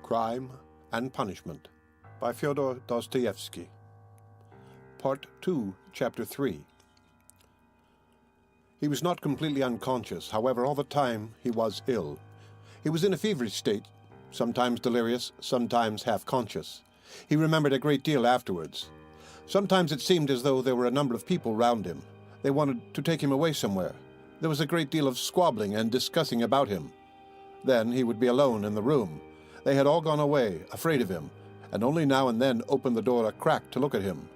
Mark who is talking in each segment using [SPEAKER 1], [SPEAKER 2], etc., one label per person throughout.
[SPEAKER 1] Crime and Punishment by Fyodor Dostoyevsky. Part 2, Chapter 3. He was not completely unconscious, however, all the time he was ill. He was in a feverish state, sometimes delirious, sometimes half-conscious. He remembered a great deal afterwards. Sometimes it seemed as though there were a number of people round him. They wanted to take him away somewhere. There was a great deal of squabbling and discussing about him. Then he would be alone in the room. They had all gone away, afraid of him, and only now and then opened the door a crack to look at him.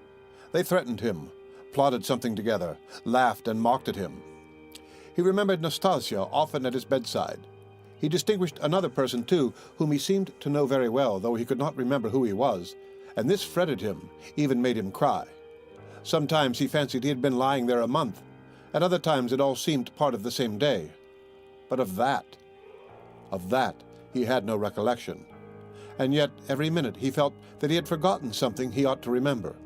[SPEAKER 1] They threatened him, plotted something together, laughed and mocked at him. He remembered Nastasia often at his bedside. He distinguished another person, too, whom he seemed to know very well, though he could not remember who he was, and this fretted him, even made him cry. Sometimes he fancied he had been lying there a month. At other times it all seemed part of the same day. But of that he had no recollection. And yet every minute he felt that he had forgotten something he ought to remember.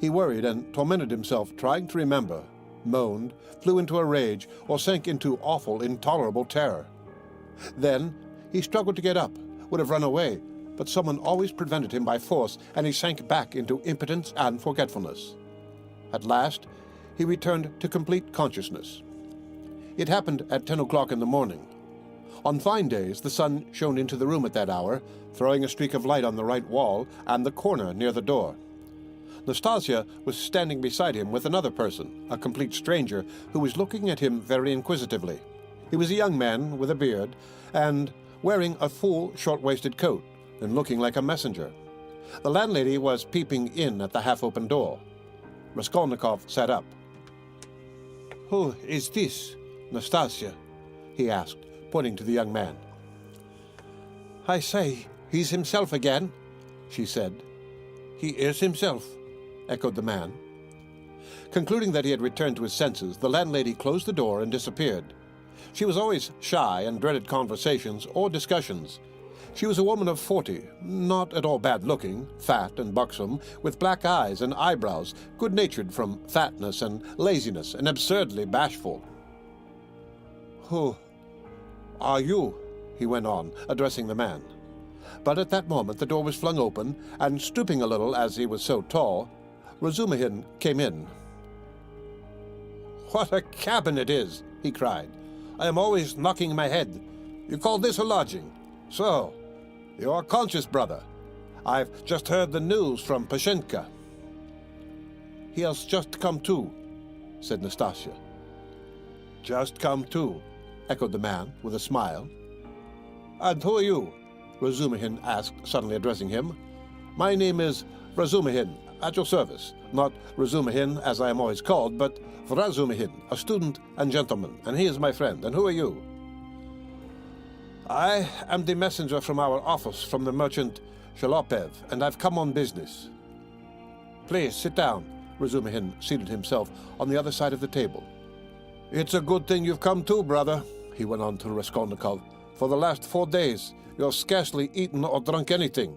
[SPEAKER 1] He worried and tormented himself trying to remember, moaned, flew into a rage, or sank into awful, intolerable terror. Then he struggled to get up, would have run away, but someone always prevented him by force, and he sank back into impotence and forgetfulness. At last, he returned to complete consciousness. It happened at 10 o'clock in the morning. On fine days, the sun shone into the room at that hour, throwing a streak of light on the right wall and the corner near the door. Nastasia was standing beside him with another person, a complete stranger, who was looking at him very inquisitively. He was a young man with a beard and wearing a full, short-waisted coat and looking like a messenger. The landlady was peeping in at the half-open door. Raskolnikov sat up. "Who is this, Nastasia?" he asked, pointing to the young man. "I say, he's himself again," she said. "He is himself," echoed the man. Concluding that he had returned to his senses, the landlady closed the door and disappeared. She was always shy and dreaded conversations or discussions. She was a woman of 40, not at all bad-looking, fat and buxom, with black eyes and eyebrows, good-natured from fatness and laziness, and absurdly bashful. "Who are you?" he went on, addressing the man. But at that moment the door was flung open, and stooping a little as he was so tall, Razumihin came in. "What a cabin it is!" he cried. "I am always knocking my head. You call this a lodging? So, you are conscious, brother. I've just heard the news from Pashenka." "He has just come to," said Nastasia. "Just come to," echoed the man with a smile. "And who are you?" Razumihin asked, suddenly addressing him. "My name is Razumihin, at your service. Not Razumihin, as I am always called, but Razumihin, a student and gentleman, and he is my friend. And who are you?" "I am the messenger from our office from the merchant Shalopev, and I've come on business." "Please, sit down." Razumihin seated himself on the other side of the table. "It's a good thing you've come too, brother," he went on to Raskolnikov. "For the last 4 days, you've scarcely eaten or drunk anything.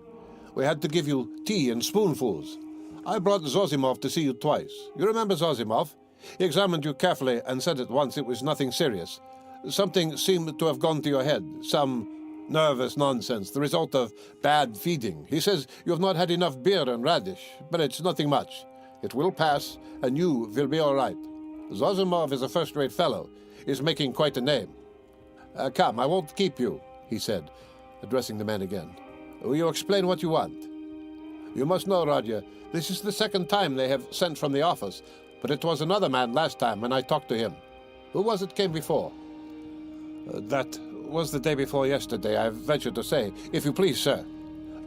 [SPEAKER 1] We had to give you tea in spoonfuls. I brought Zosimov to see you twice. You remember Zosimov? He examined you carefully and said at once it was nothing serious. Something seemed to have gone to your head, some nervous nonsense, the result of bad feeding. He says you have not had enough beer and radish, but it's nothing much. It will pass, and you will be all right. Zosimov is a first-rate fellow. He's making quite a name. Come, I won't keep you," he said, addressing the man again. "Will you explain what you want? You must know, Rodya, this is the second time they have sent from the office, but it was another man last time when I talked to him. Who was it came before?" "That was the day before yesterday, I venture to say. If you please, sir.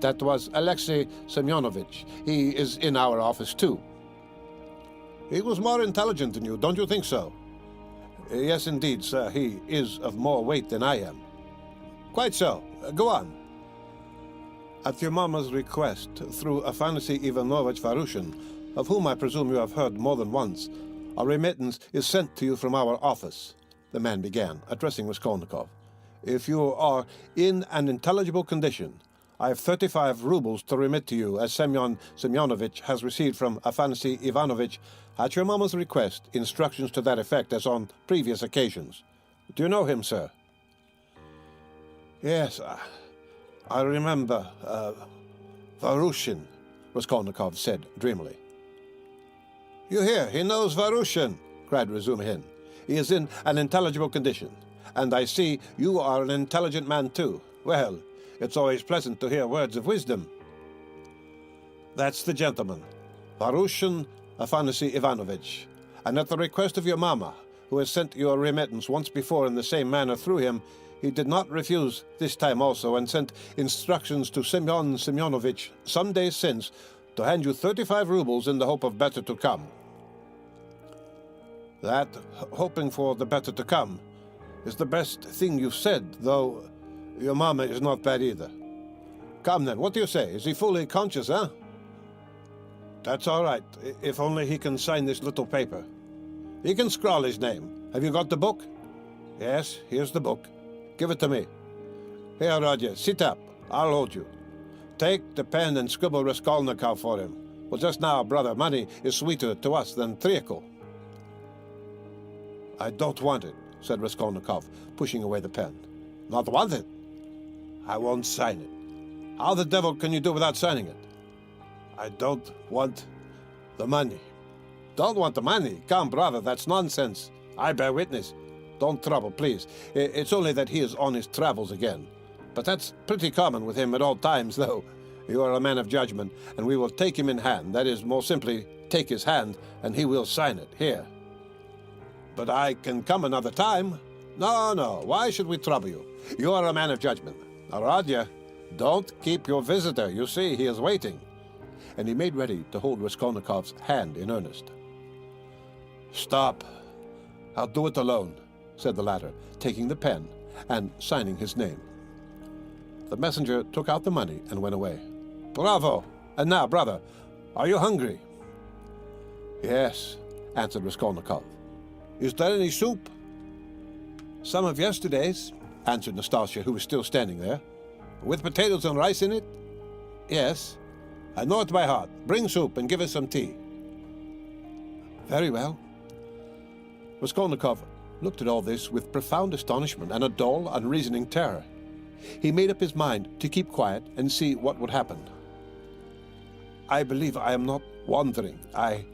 [SPEAKER 1] That was Alexei Semyonovich. He is in our office, too." "He was more intelligent than you, don't you think so?" "Yes, indeed, sir. He is of more weight than I am." "Quite so. Go on." "At your mamma's request, through Afanasy Ivanovich Varushin, of whom I presume you have heard more than once, a remittance is sent to you from our office," the man began, addressing Raskolnikov. "If you are in an intelligible condition, I have 35 rubles to remit to you, as Semyon Semyonovich has received from Afanasy Ivanovich, at your mamma's request, instructions to that effect as on previous occasions. Do you know him, sir?" "Yes, I remember, Varushin, Raskolnikov said dreamily. You hear, he knows Varushin, cried Razumihin. He is in an intelligible condition, and I see you are an intelligent man too. Well, it's always pleasant to hear words of wisdom. That's the gentleman, Varushin Afanasy Ivanovich, and at the request of your mamma, who has sent you a remittance once before in the same manner through him, he did not refuse this time also, and sent instructions to Semyon Semyonovich some days since to hand you 35 rubles in the hope of better to come. That, hoping for the better to come, is the best thing you've said, though your mamma is not bad either. Come then, what do you say? Is he fully conscious, huh? That's all right, if only he can sign this little paper. He can scrawl his name. Have you got the book? Yes, here's the book. Give it to me. Here, Roger, sit up. I'll hold you. Take the pen and scribble Raskolnikov for him. Well, just now, brother, money is sweeter to us than treacle. I don't want it, said Raskolnikov, pushing away the pen. Not want it? I won't sign it. How the devil can you do without signing it? I don't want the money. Don't want the money? Come, brother, that's nonsense. I bear witness. Don't trouble, please. It's only that he is on his travels again. But that's pretty common with him at all times, though. You are a man of judgment, and we will take him in hand. That is, more simply, take his hand, and he will sign it. Here. But I can come another time. No, why should we trouble you? You are a man of judgment. Now, Rodya, don't keep your visitor. You see, he is waiting. And he made ready to hold Raskolnikov's hand in earnest. Stop. I'll do it alone, said the latter, taking the pen and signing his name. The messenger took out the money and went away. Bravo! And now, brother, are you hungry? Yes, answered Raskolnikov. Is there any soup? Some of yesterday's, answered Nastasia, who was still standing there. With potatoes and rice in it? Yes. I know it by heart. Bring soup and give us some tea. Very well. Raskolnikov looked at all this with profound astonishment and a dull, unreasoning terror. He made up his mind to keep quiet and see what would happen. I believe I am not wandering. I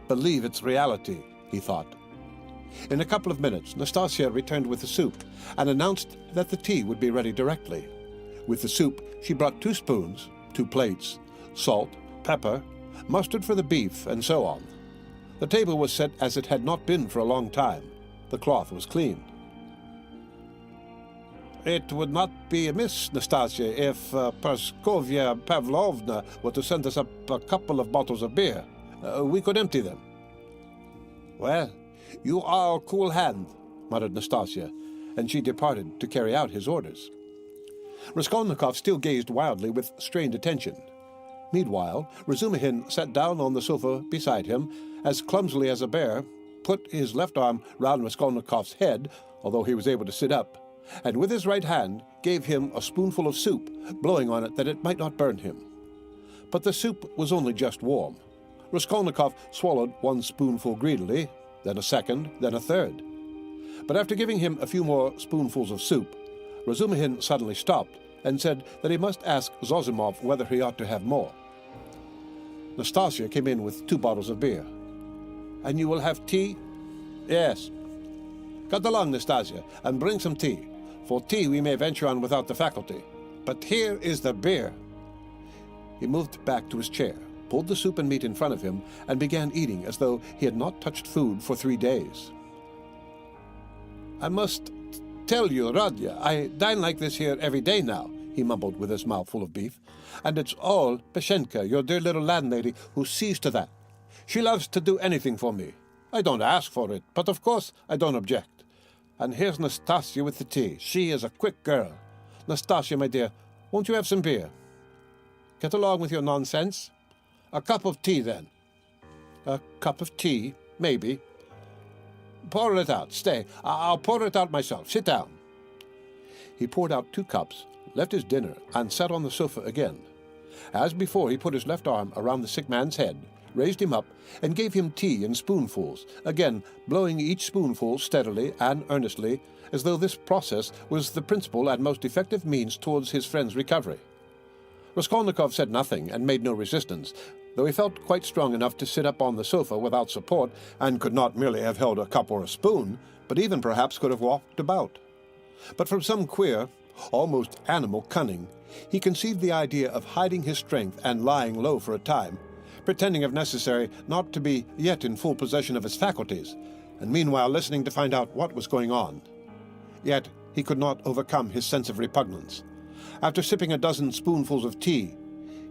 [SPEAKER 1] believe it's reality, he thought. In a couple of minutes, Nastasia returned with the soup and announced that the tea would be ready directly. With the soup, she brought 2 spoons, 2 plates, salt, pepper, mustard for the beef, and so on. The table was set as it had not been for a long time. The cloth was clean. It would not be amiss, Nastasia, if Praskovya Pavlovna were to send us up a couple of bottles of beer. We could empty them. Well, you are a cool hand, muttered Nastasia, and she departed to carry out his orders. Raskolnikov still gazed wildly with strained attention. Meanwhile, Razumihin sat down on the sofa beside him, as clumsily as a bear, put his left arm round Raskolnikov's head, although he was able to sit up, and with his right hand gave him a spoonful of soup, blowing on it that it might not burn him. But the soup was only just warm. Raskolnikov swallowed 1 spoonful greedily, then a second, then a third. But after giving him a few more spoonfuls of soup, Razumihin suddenly stopped and said that he must ask Zosimov whether he ought to have more. Nastasia came in with 2 bottles of beer. And you will have tea? Yes. Cut along, Nastasia, and bring some tea. For tea we may venture on without the faculty. But here is the beer. He moved back to his chair, pulled the soup and meat in front of him, and began eating as though he had not touched food for 3 days. I must tell you, Rodya, I dine like this here every day now, he mumbled with his mouth full of beef. And it's all Peshenka, your dear little landlady, who sees to that. She loves to do anything for me. I don't ask for it, but of course I don't object. And here's Nastasia with the tea. She is a quick girl. Nastasia, my dear, won't you have some beer? Get along with your nonsense. A cup of tea, then. A cup of tea, maybe. Pour it out. Stay. I'll pour it out myself. Sit down. He poured out 2 cups, left his dinner, and sat on the sofa again. As before, he put his left arm around the sick man's head, raised him up, and gave him tea in spoonfuls, again blowing each spoonful steadily and earnestly, as though this process was the principal and most effective means towards his friend's recovery. Raskolnikov said nothing and made no resistance, though he felt quite strong enough to sit up on the sofa without support, and could not merely have held a cup or a spoon, but even perhaps could have walked about. But from some queer, almost animal cunning, he conceived the idea of hiding his strength and lying low for a time, pretending if necessary not to be yet in full possession of his faculties, and meanwhile listening to find out what was going on. Yet he could not overcome his sense of repugnance. After sipping a dozen spoonfuls of tea,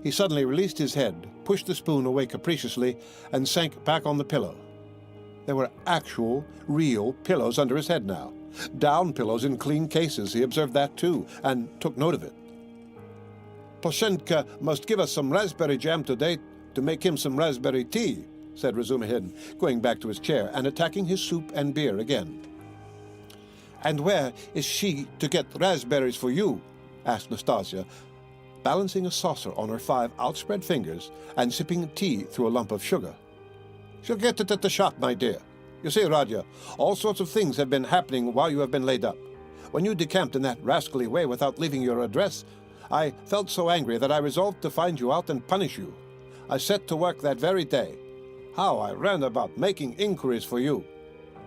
[SPEAKER 1] he suddenly released his head, pushed the spoon away capriciously, and sank back on the pillow. There were actual, real pillows under his head now. Down pillows in clean cases, he observed that too, and took note of it. "Pashenka must give us some raspberry jam today to make him some raspberry tea," said Razumihin, going back to his chair and attacking his soup and beer again. "And where is she to get raspberries for you?" asked Nastasia, balancing a saucer on her 5 outspread fingers and sipping tea through a lump of sugar. "She'll get it at the shop, my dear. You see, Rodya, all sorts of things have been happening while you have been laid up. When you decamped in that rascally way without leaving your address, I felt so angry that I resolved to find you out and punish you. I set to work that very day. How I ran about making inquiries for you.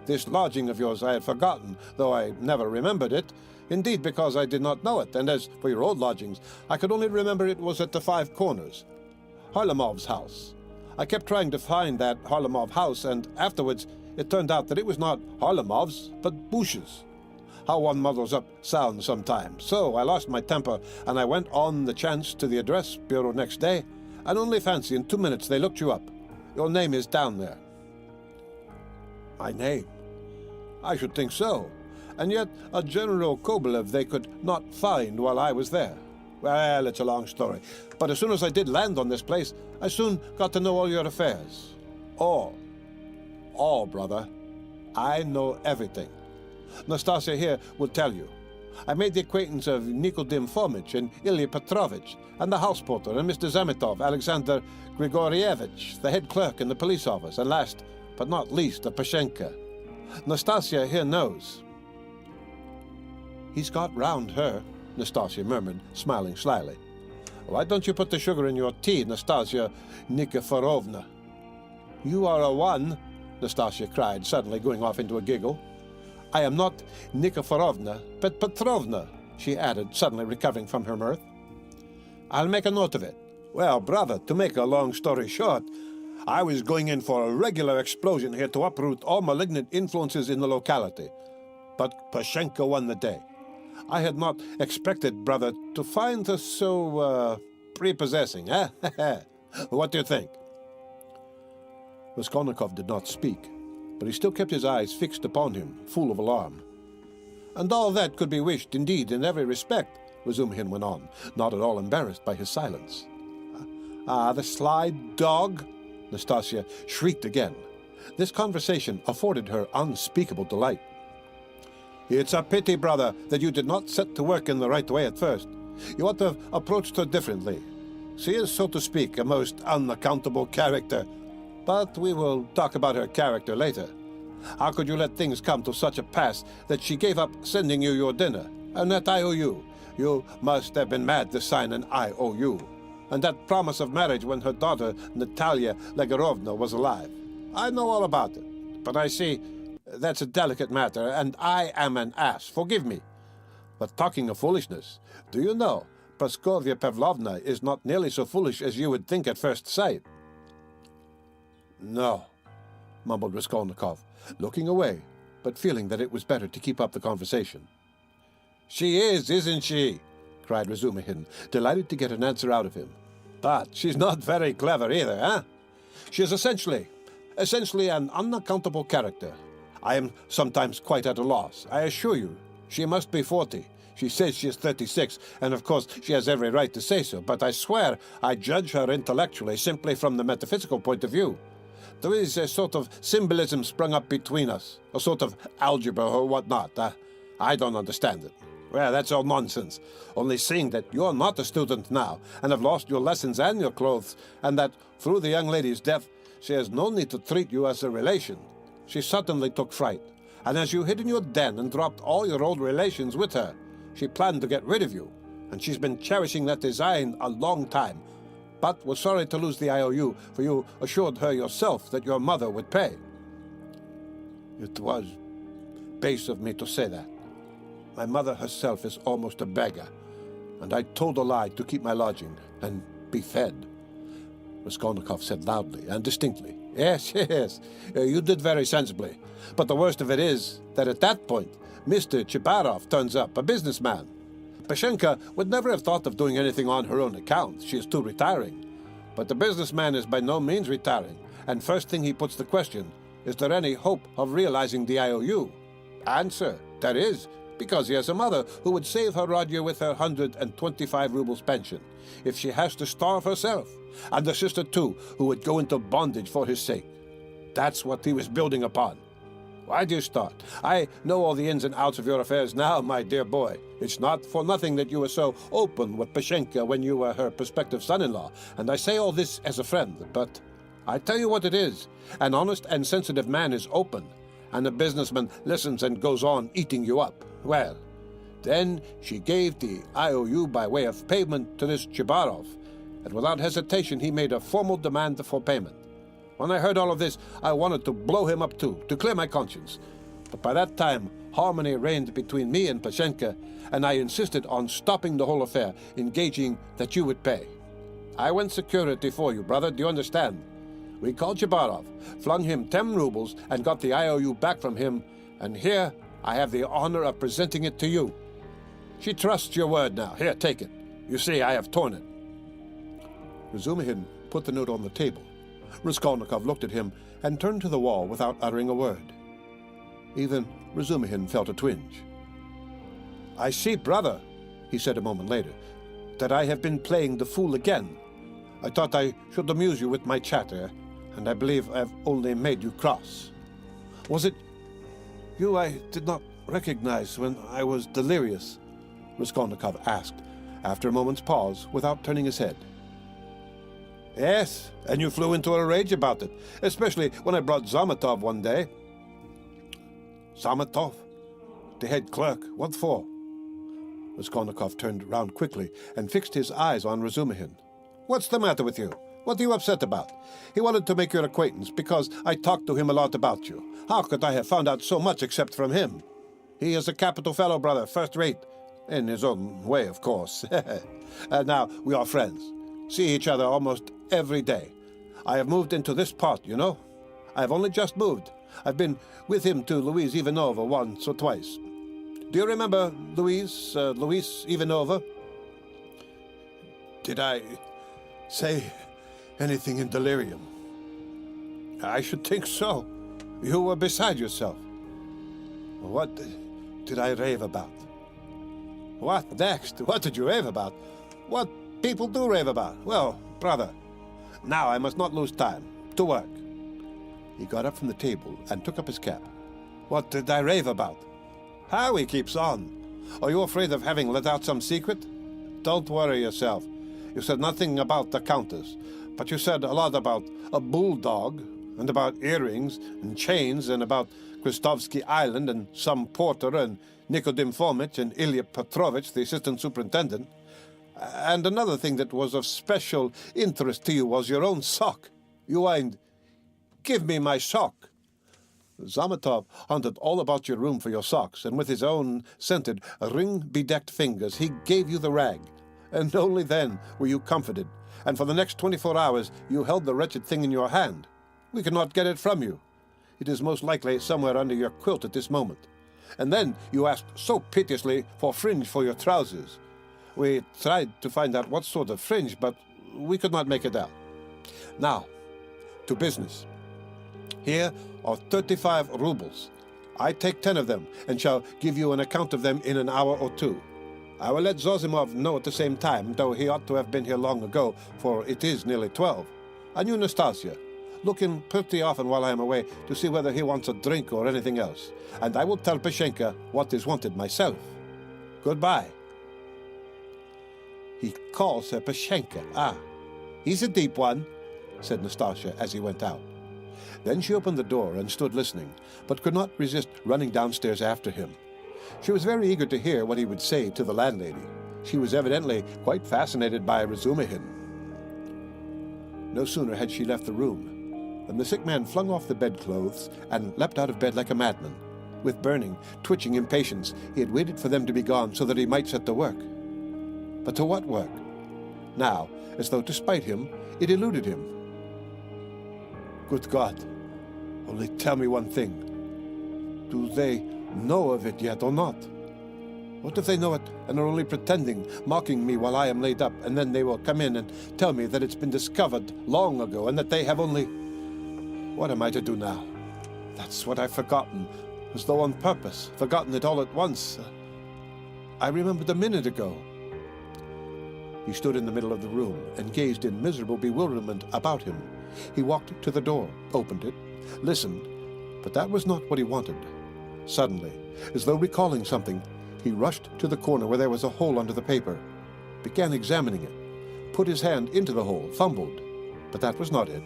[SPEAKER 1] This lodging of yours I had forgotten, though I never remembered it, indeed because I did not know it, and as for your old lodgings, I could only remember it was at the 5 Corners. Harlamov's house. I kept trying to find that Harlamov house, and afterwards it turned out that it was not Harlamov's, but Bush's. How one muddles up sounds sometimes. So I lost my temper, and I went on the chance to the address bureau next day, and only fancy in 2 minutes they looked you up. Your name is down there." "My name? I should think so. And yet a General Kobylev they could not find while I was there. Well, it's a long story. But as soon as I did land on this place, I soon got to know all your affairs. All. All, brother. I know everything. Nastasia here will tell you. I made the acquaintance of Nikodim Fomich and Ilya Petrovich, and the house porter, and Mr. Zamitov, Alexander Grigorievich, the head clerk in the police office, and last but not least, the Pashenka. Nastasia here knows." "He's got round her," Nastasia murmured, smiling slyly. "Why don't you put the sugar in your tea, Nastasia Nikiforovna?" "You are a one," Nastasia cried, suddenly going off into a giggle. "I am not Nikiforovna, but Petrovna," she added, suddenly recovering from her mirth. "I'll make a note of it. Well, brother, to make a long story short, I was going in for a regular explosion here to uproot all malignant influences in the locality. But Pashenka won the day. I had not expected, brother, to find her so, prepossessing, eh? What do you think?" Raskolnikov did not speak, but he still kept his eyes fixed upon him, full of alarm. "And all that could be wished, indeed, in every respect," Razumihin went on, not at all embarrassed by his silence. "Ah, the sly dog!" Nastasia shrieked again. This conversation afforded her unspeakable delight. "It's a pity, brother, that you did not set to work in the right way at first. You ought to have approached her differently. She is, so to speak, a most unaccountable character. But we will talk about her character later. How could you let things come to such a pass that she gave up sending you your dinner, and that IOU? You must have been mad to sign an IOU. And that promise of marriage when her daughter, Natalia Legorovna, was alive. I know all about it, but I see that's a delicate matter, and I am an ass. Forgive me. But talking of foolishness, do you know, Praskovya Pavlovna is not nearly so foolish as you would think at first sight." "No," mumbled Raskolnikov, looking away, but feeling that it was better to keep up the conversation. "She is, isn't she?" cried Razumihin, delighted to get an answer out of him. "But she's not very clever either, eh? She is essentially an unaccountable character. I am sometimes quite at a loss. I assure you, she must be 40. She says she is 36, and of course she has every right to say so, but I swear I judge her intellectually simply from the metaphysical point of view. There is a sort of symbolism sprung up between us, a sort of algebra or whatnot. I don't understand it. Well, that's all nonsense. Only seeing that you're not a student now, and have lost your lessons and your clothes, and that through the young lady's death she has no need to treat you as a relation. She suddenly took fright, and as you hid in your den and dropped all your old relations with her, she planned to get rid of you, and she's been cherishing that design a long time, but was sorry to lose the IOU, for you assured her yourself that your mother would pay. It was base of me to say that. My mother herself is almost a beggar, and I told a lie to keep my lodging and be fed. Raskolnikov said loudly and distinctly. Yes, yes, you did very sensibly. But the worst of it is that at that point, Mr. Chibarov turns up, a businessman. Pashenka would never have thought of doing anything on her own account. She is too retiring. But the businessman is by no means retiring, and first thing he puts the question, is there any hope of realizing the IOU? Answer, there is, because he has a mother who would save her Rodion with her 125 rubles pension, if she has to starve herself, and a sister too, who would go into bondage for his sake. That's what he was building upon. Why do you start? I know all the ins and outs of your affairs now, my dear boy. It's not for nothing that you were so open with Pashenka when you were her prospective son-in-law, and I say all this as a friend, but I tell you what it is. An honest and sensitive man is open, and the businessman listens and goes on eating you up. Well, then she gave the IOU by way of payment to this Chibarov, and without hesitation he made a formal demand for payment. When I heard all of this, I wanted to blow him up too, to clear my conscience. But by that time, harmony reigned between me and Pashenka, and I insisted on stopping the whole affair, engaging that you would pay. I went security for you, brother, do you understand? We called Chibarov, flung him 10 rubles, and got the IOU back from him, and here I have the honor of presenting it to you. She trusts your word now. Here, take it. You see, I have torn it. Razumihin put the note on the table. Raskolnikov looked at him and turned to the wall without uttering a word. Even Razumihin felt a twinge. I see, brother, he said a moment later, that I have been playing the fool again. I thought I should amuse you with my chatter, and I believe I have only made you cross. Was it you I did not recognize when I was delirious? Raskolnikov asked, after a moment's pause, without turning his head. Yes, and you flew into a rage about it, especially when I brought Zametov one day. Zametov? The head clerk. What for? Raskolnikov turned round quickly and fixed his eyes on Razumihin. What's the matter with you? What are you upset about? He wanted to make your acquaintance because I talked to him a lot about you. How could I have found out so much except from him? He is a capital fellow, brother, first rate. In his own way, of course. Now we are friends. See each other almost every day. I have moved into this part, you know. I have only just moved. I've been with him to Louise Ivanova once or twice. Do you remember Louise Ivanova? Did I say anything in delirium? I should think so. You were beside yourself. What did I rave about? What next? What did you rave about? What people do rave about? Well, brother, now I must not lose time. To work. He got up from the table and took up his cap. What did I rave about? How he keeps on. Are you afraid of having let out some secret? Don't worry yourself. You said nothing about the Countess, but you said a lot about a bulldog, and about earrings and chains, and about Krestovsky Island, and some porter, and Nikodim Fomich, and Ilya Petrovich, the assistant superintendent. And another thing that was of special interest to you was your own sock. You whined, "Give me my sock." Zametov hunted all about your room for your socks, and with his own scented, ring-bedecked fingers he gave you the rag. And only then were you comforted, and for the next 24 hours you held the wretched thing in your hand. We cannot get it from you. It is most likely somewhere under your quilt at this moment. And then you asked so piteously for fringe for your trousers. We tried to find out what sort of fringe, but we could not make it out. Now, to business. Here are 35 rubles. I take 10 of them, and shall give you an account of them in an hour or two. I will let Zosimov know at the same time, though he ought to have been here long ago, for it is nearly 12. And you, Nastasia, look in pretty often while I am away to see whether he wants a drink or anything else. And I will tell Pashenka what is wanted myself. Goodbye. He calls her Pashenka. Ah, he's a deep one. said Nastasia as he went out. Then she opened the door and stood listening, but could not resist running downstairs after him. She was very eager to hear what he would say to the landlady. She was evidently quite fascinated by Razumihin. No sooner had she left the room than the sick man flung off the bedclothes and leapt out of bed like a madman. With burning, twitching impatience, he had waited for them to be gone so that he might set to work. But to what work? Now, as though to spite him, it eluded him. Good God, only tell me one thing. Do they know of it yet or not? What if they know it and are only pretending, mocking me while I am laid up, and then they will come in and tell me that it's been discovered long ago and that they have only... What am I to do now? That's what I've forgotten, as though on purpose, forgotten it all at once. I remembered a minute ago. He stood in the middle of the room and gazed in miserable bewilderment about him. He walked to the door, opened it, listened, but that was not what he wanted. Suddenly, as though recalling something, he rushed to the corner where there was a hole under the paper, began examining it, put his hand into the hole, fumbled, but that was not it.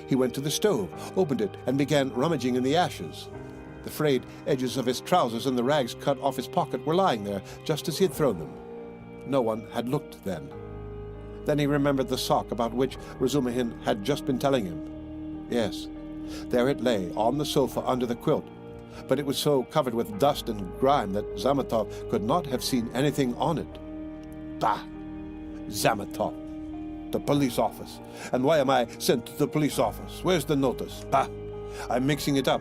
[SPEAKER 1] He went to the stove, opened it, and began rummaging in the ashes. The frayed edges of his trousers and the rags cut off his pocket were lying there, just as he had thrown them. No one had looked then. Then he remembered the sock about which Razumihin had just been telling him. Yes, there it lay, on the sofa under the quilt, but it was so covered with dust and grime that Zametov could not have seen anything on it. Bah! Zametov! The police office. And why am I sent to the police office? Where's the notice? Bah! I'm mixing it up.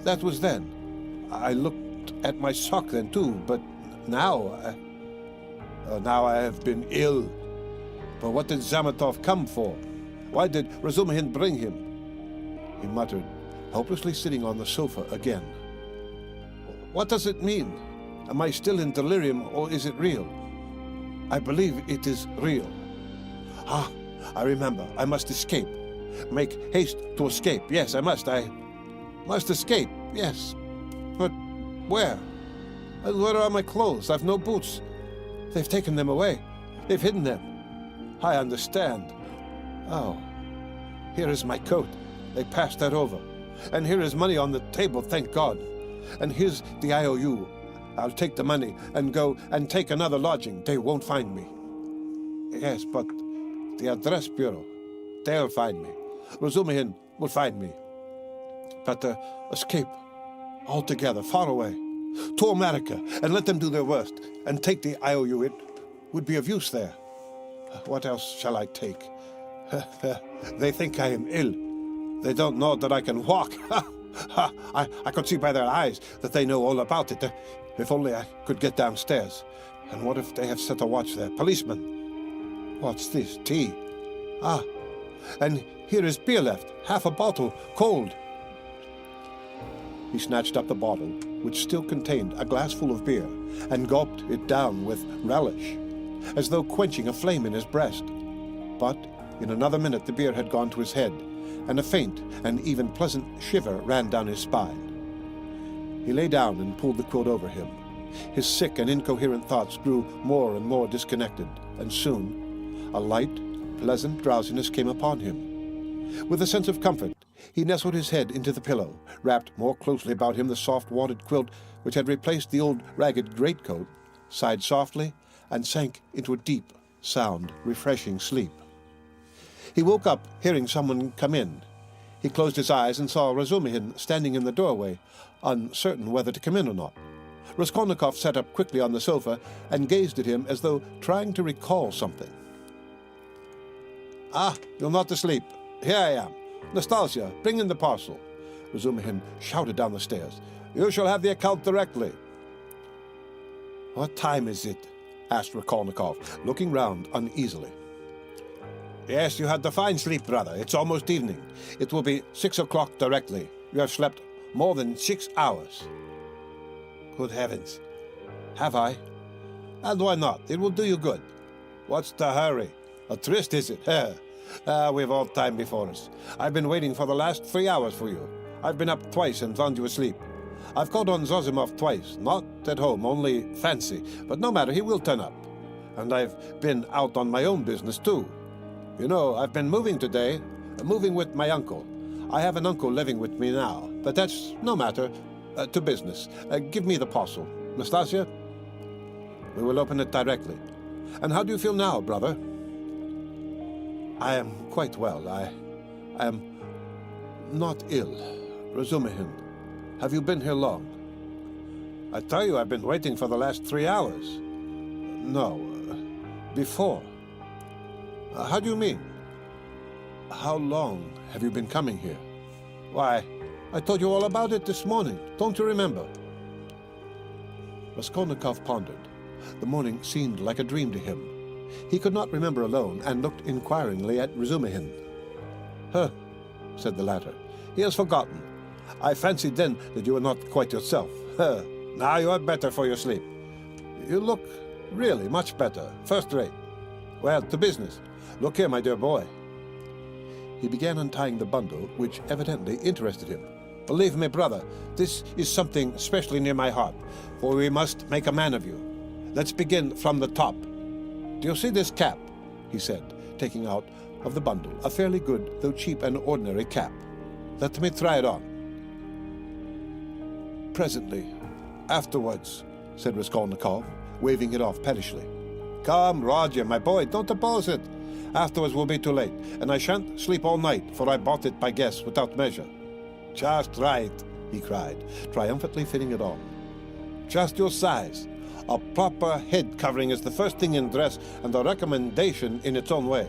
[SPEAKER 1] That was then. I looked at my sock then too, but now I have been ill. But what did Zametov come for? Why did Razumihin bring him? He muttered, hopelessly sitting on the sofa again. What does it mean? Am I still in delirium, or is it real? I believe it is real. Ah, I remember. I must escape. Make haste to escape. Yes, I must escape. Yes. But where? And where are my clothes? I've no boots. They've taken them away. They've hidden them. I understand. Oh, here is my coat. They passed that over. And here is money on the table, thank God. And here's the IOU. I'll take the money and go and take another lodging. They won't find me. Yes, but the address bureau, they'll find me. Razumihin will find me. But escape altogether, far away, to America, and let them do their worst, and take the IOU. It would be of use there. What else shall I take? They think I am ill. They don't know that I can walk. I could see by their eyes that they know all about it. If only I could get downstairs. And what if they have set a watch there? Policeman. What's this? Tea. Ah, and here is beer left. Half a bottle, cold. He snatched up the bottle, which still contained a glass full of beer, and gulped it down with relish, as though quenching a flame in his breast. But in another minute the beer had gone to his head, and a faint and even pleasant shiver ran down his spine. He lay down and pulled the quilt over him. His sick and incoherent thoughts grew more and more disconnected, and soon a light, pleasant drowsiness came upon him. With a sense of comfort, he nestled his head into the pillow, wrapped more closely about him the soft wadded quilt which had replaced the old ragged greatcoat, sighed softly, and sank into a deep, sound, refreshing sleep. He woke up, hearing someone come in. He closed his eyes and saw Razumihin standing in the doorway, uncertain whether to come in or not. Raskolnikov sat up quickly on the sofa and gazed at him as though trying to recall something. Ah, you're not asleep. Here I am. Nastasia, bring in the parcel. Razumihin shouted down the stairs. You shall have the account directly. What time is it? Asked Raskolnikov, looking round uneasily. Yes, you had a fine sleep, brother. It's almost evening. It will be 6 o'clock directly. You have slept more than 6 hours. Good heavens. Have I? And why not? It will do you good. What's the hurry? A tryst, is it? We've all time before us. I've been waiting for the last 3 hours for you. I've been up twice and found you asleep. I've called on Zosimov twice. Not at home, only fancy. But no matter, he will turn up. And I've been out on my own business, too. You know, I've been moving today, moving with my uncle. I have an uncle living with me now, but that's no matter. To business. Give me the parcel. Nastasia? We will open it directly. And how do you feel now, brother? I am quite well. I am not ill. Razumihin, have you been here long? I tell you, I've been waiting for the last 3 hours. No, before. How do you mean? How long have you been coming here? Why, I told you all about it this morning. Don't you remember? Raskolnikov pondered. The morning seemed like a dream to him. He could not remember alone, and looked inquiringly at Razumihin. Huh, said the latter. He has forgotten. I fancied then that you were not quite yourself. Huh, now you are better for your sleep. You look really much better, first rate. Well, to business. Look here, my dear boy. He began untying the bundle, which evidently interested him. Believe me, brother, this is something especially near my heart, for we must make a man of you. Let's begin from the top. Do you see this cap? He said, taking out of the bundle a fairly good, though cheap and ordinary cap. Let me try it on. Presently, afterwards, said Raskolnikov, waving it off pettishly. Come, Roger, my boy, don't oppose it. Afterwards will be too late, and I shan't sleep all night, for I bought it by guess without measure. Just right, he cried, triumphantly fitting it on. Just your size. A proper head covering is the first thing in dress, and a recommendation in its own way.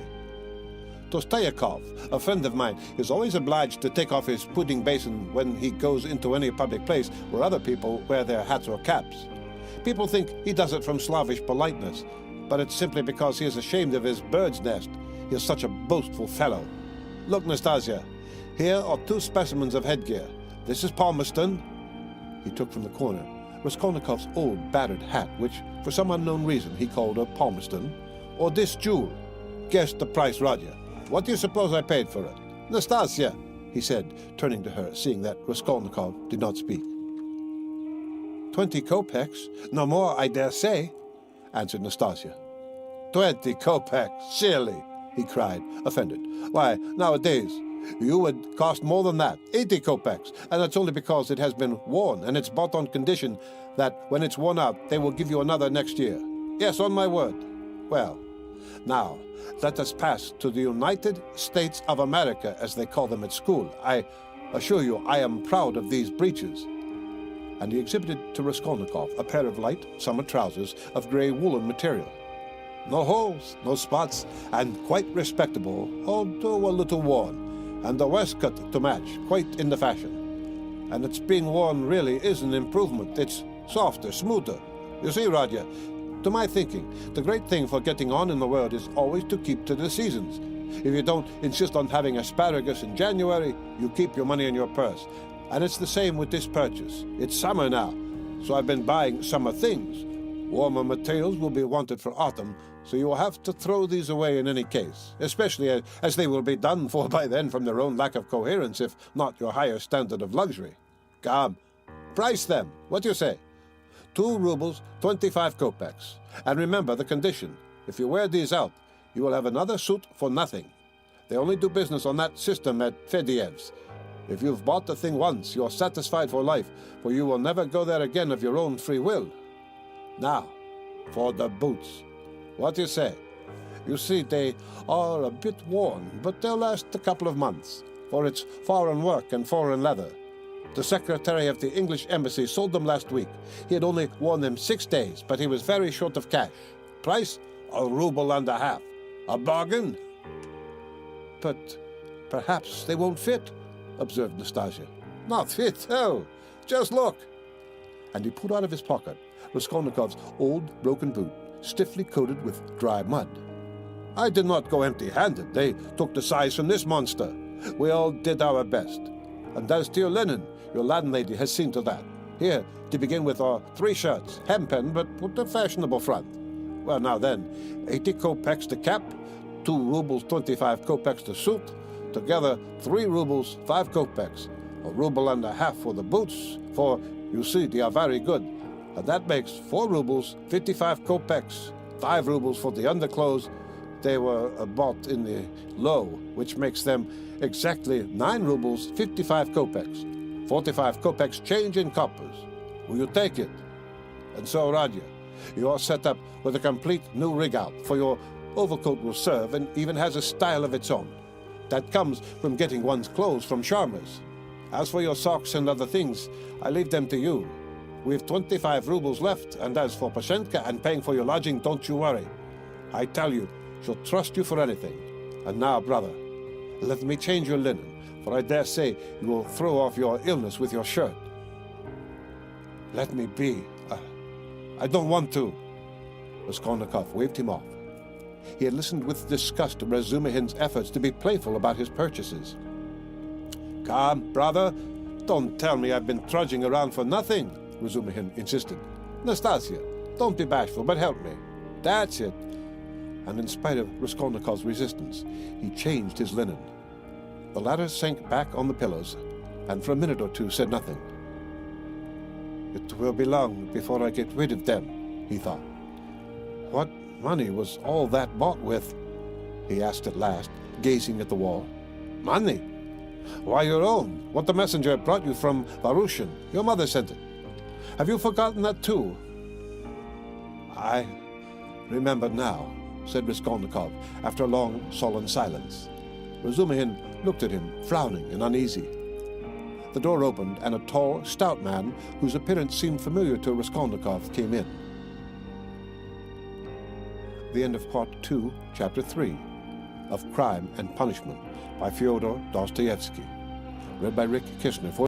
[SPEAKER 1] Dostoyevsky, a friend of mine, is always obliged to take off his pudding basin when he goes into any public place where other people wear their hats or caps. People think he does it from Slavish politeness, but it's simply because he is ashamed of his bird's nest. He is such a boastful fellow. Look, Nastasia, here are 2 specimens of headgear. This is Palmerston. He took from the corner Raskolnikov's old battered hat, which, for some unknown reason, he called a Palmerston, or this jewel. Guess the price, Roger. What do you suppose I paid for it? Nastasia, he said, turning to her, seeing that Raskolnikov did not speak. 20 kopecks, no more, I dare say, answered Nastasia. 20 kopecks, silly, he cried, offended. Why, nowadays, you would cost more than that, 80 kopecks, and that's only because it has been worn, and it's bought on condition that when it's worn out, they will give you another next year. Yes, on my word. Well, now, let us pass to the United States of America, as they call them at school. I assure you, I am proud of these breeches. And he exhibited to Raskolnikov a pair of light summer trousers of gray woolen material. No holes, no spots, and quite respectable, although a little worn. And the waistcoat to match, quite in the fashion. And its being worn really is an improvement. It's softer, smoother. You see, Roger, to my thinking, the great thing for getting on in the world is always to keep to the seasons. If you don't insist on having asparagus in January, you keep your money in your purse. And it's the same with this purchase. It's summer now, so I've been buying summer things. Warmer materials will be wanted for autumn, so you will have to throw these away in any case, especially as they will be done for by then from their own lack of coherence, if not your higher standard of luxury. Come, price them. What do you say? 2 rubles, 25 kopecks. And remember the condition. If you wear these out, you will have another suit for nothing. They only do business on that system at Fediev's. If you've bought the thing once, you're satisfied for life, for you will never go there again of your own free will. Now, for the boots. What do you say? You see, they are a bit worn, but they'll last a couple of months, for it's foreign work and foreign leather. The secretary of the English embassy sold them last week. He had only worn them 6 days, but he was very short of cash. Price? $1.50 rubles. A bargain? But perhaps they won't fit, observed Nastasia. Not fit? Oh, just look. And he pulled out of his pocket Raskolnikov's old broken boot, stiffly coated with dry mud. I did not go empty-handed. They took the size from this monster. We all did our best. And as to your linen, your landlady has seen to that. Here, to begin with, are 3 shirts, hempen, but with a fashionable front. Well, now then, 80 kopecks the cap, 2 rubles 25 kopecks the suit, together 3 rubles 5 kopecks, $1.50 rubles for the boots, for, you see, they are very good. And that makes 4 rubles 55 kopecks, 5 rubles for the underclothes, They were bought in the low, which makes them exactly 9 rubles, 55 kopecks. 45 kopecks change in coppers. Will you take it? And so, Radia, you are set up with a complete new rig-out, for your overcoat will serve and even has a style of its own. That comes from getting one's clothes from Sharma's. As for your socks and other things, I leave them to you. We've 25 rubles left, and as for Pashenka and paying for your lodging, don't you worry. I tell you, she'll trust you for anything. And now, brother, let me change your linen, for I dare say you will throw off your illness with your shirt. Let me be. I don't want to. Raskolnikov waved him off. He had listened with disgust to Razumihin's efforts to be playful about his purchases. Come, brother, don't tell me I've been trudging around for nothing, Razumihin insisted. Nastasia, don't be bashful, but help me. That's it. And in spite of Raskolnikov's resistance, he changed his linen. The latter sank back on the pillows, and for a minute or two said nothing. It will be long before I get rid of them, he thought. What money was all that bought with? He asked at last, gazing at the wall. Money? Why, your own, what the messenger brought you from Varushin. Your mother sent it. Have you forgotten that too? I remember now, said Raskolnikov, after a long, sullen silence. Razumihin looked at him, frowning and uneasy. The door opened, and a tall, stout man, whose appearance seemed familiar to Raskolnikov, came in. The end of Part 2, Chapter 3, of Crime and Punishment, by Fyodor Dostoyevsky. Read by Rick Kishner.